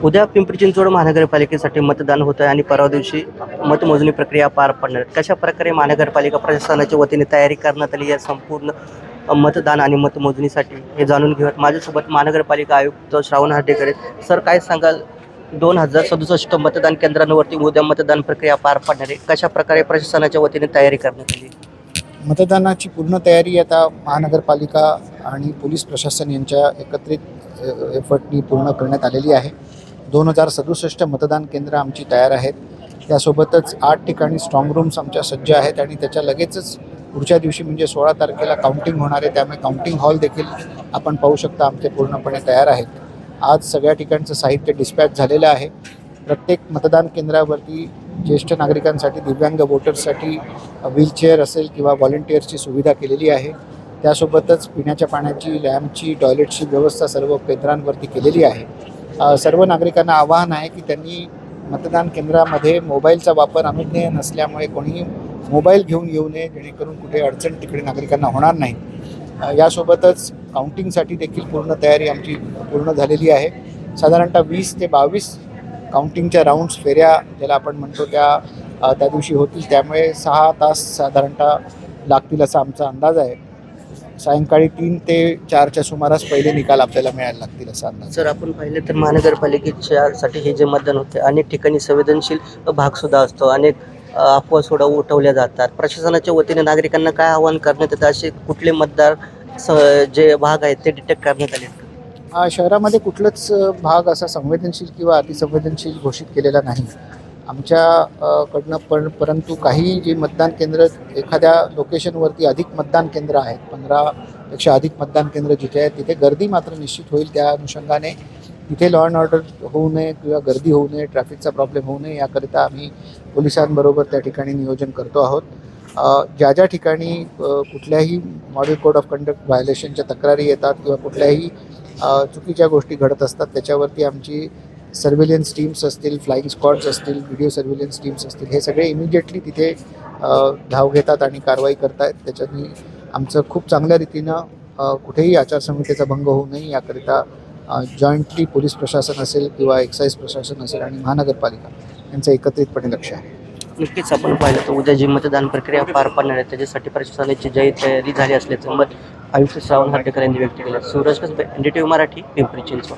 उद्या पिंपरी चिंचवड महानगरपालिकेसाठी मतदान होतं आहे आणि परवा दिवशी मतमोजणी प्रक्रिया पार पडणार आहे. कशा प्रकारे महानगरपालिका प्रशासनाच्या वतीने तयारी करण्यात आली या संपूर्ण मतदान आणि मतमोजणीसाठी हे जाणून घेऊयात. माझ्यासोबत महानगरपालिका आयुक्त श्रावण हर्डेकर आहेत. सर, काय सांगाल, 2067 मतदान केंद्रांवरती उद्या मतदान प्रक्रिया पार पडणार आहे. कशा प्रकारे प्रशासनाच्या वतीने तयारी करण्यात आली? मतदानाची पूर्ण तयारी आता महानगरपालिका आणि पोलीस प्रशासन यांच्या एकत्रित एफर्टनी पूर्ण करण्यात आलेली आहे. 2067 मतदान केंद्र आमची तयार आहेत. त्यासोबतच 8 ठिकाणी स्ट्रॉंग रूम्स आमच्या सज्ज आहेत आणि त्याच्या लगेचच पुढच्या दिवशी म्हणजे 16 तारखेला काउंटिंग होणार आहे. त्यामुळे काउंटिंग हॉल देखील आपण पाहू शकता आमचे पूर्णपणे तयार आहेत. आज सगळ्या ठिकाणचं साहित्य डिस्पॅच झालेलं आहे. प्रत्येक मतदान केंद्रावरती ज्येष्ठ नागरिकांसाठी, दिव्यांग वोटर्ससाठी व्हीलचेअर असेल किंवा व्हॉलंटिअर्सची सुविधा केलेली आहे. त्यासोबतच पिण्याच्या पाण्याची, लॅम्पची, टॉयलेटची व्यवस्था सर्व केंद्रांवरती केलेली आहे. सर्व नागरिकांना आवाहन आहे की त्यांनी मतदान केंद्रामध्ये मोबाईलचा वापर अनुज्ञेय नसल्यामुळे कोणीही मोबाईल घेऊन येऊ नये, जेणेकरून कुठे अडचण तिकडे नागरिकांना होणार नाही. यासोबतच काउंटिंगसाठी देखील पूर्ण तयारी आमची पूर्ण झालेली आहे. साधारणतः 20 ते 22 काउंटिंगच्या राऊंड्स, फेऱ्या ज्याला आपण म्हणतो त्या दिवशी होतील. त्यामुळे 6 तास साधारणतः लागतील असा आमचा अंदाज आहे. सायंकाळी 3 ते 4च्या सुमारास पहिले निकाल आपल्याला मिळायला लागतील असा अंदाज. सर, आपण पाहिलं तर महानगरपालिकेच्यासाठी हे जे मतदान होते, अनेक ठिकाणी संवेदनशील भागसुद्धा असतो, अनेक अफवा सुद्धा उठवल्या जातात. प्रशासनाच्या वतीने नागरिकांना काय आवाहन करण्यात येतं? असे कुठले मतदार जे भाग आहेत ते डिटेक्ट करण्यात आले? शहरामध्ये कुठलंच भाग असा संवेदनशील किंवा अतिसंवेदनशील घोषित केलेला नाही आमच्या कडनं. परंतु काही जे मतदान केंद्र, एखाद्या लोकेशनवरती अधिक मतदान केंद्र आहेत, 15पेक्षा अधिक मतदान केंद्र जिथे आहेत, तिथे गर्दी मात्र निश्चित होईल. त्या अनुषंगाने तिथे लॉ अँड ऑर्डर होऊ नये किंवा गर्दी होऊ नये, ट्रॅफिकचा प्रॉब्लेम होऊ नये, याकरिता आम्ही पोलिसांबरोबर त्या ठिकाणी नियोजन करतो आहोत. ज्या ज्या ठिकाणी कुठल्याही मॉडेल कोड ऑफ कंडक्ट व्हायोलेशनच्या तक्रारी येतात किंवा कुठल्याही चुकीच्या गोष्टी घडत असतात, त्याच्यावरती आमची सर्व्हेलन्स टीम्स असतील, फ्लाईंग स्क्वॉड्स असतील, व्हिडिओ सर्व्हेलन्स टीम्स असतील, हे सगळे इमिजिएटली तिथे धाव घेतात आणि कारवाई करत आहेत. त्याच्यानी आमचं खूप चांगल्या रीतीनं कुठेही आचारसंहितेचा भंग होऊ नये याकरिता जॉईंटली पोलीस प्रशासन असेल किंवा एक्साईज प्रशासन असेल आणि महानगरपालिका यांचं एकत्रितपणे लक्ष आहे. नक्कीच आपण पाहिलं तर उद्या जी मतदान प्रक्रिया पार पडणार आहे त्याच्यासाठी प्रशासनाची जय्यत तयारी झाली असल्याचं मत आयुक्त श्रावण हर्डेकर यांनी व्यक्त केलं. सूरज कसबे, NDTV मराठी, पिंपरी चिंचवड.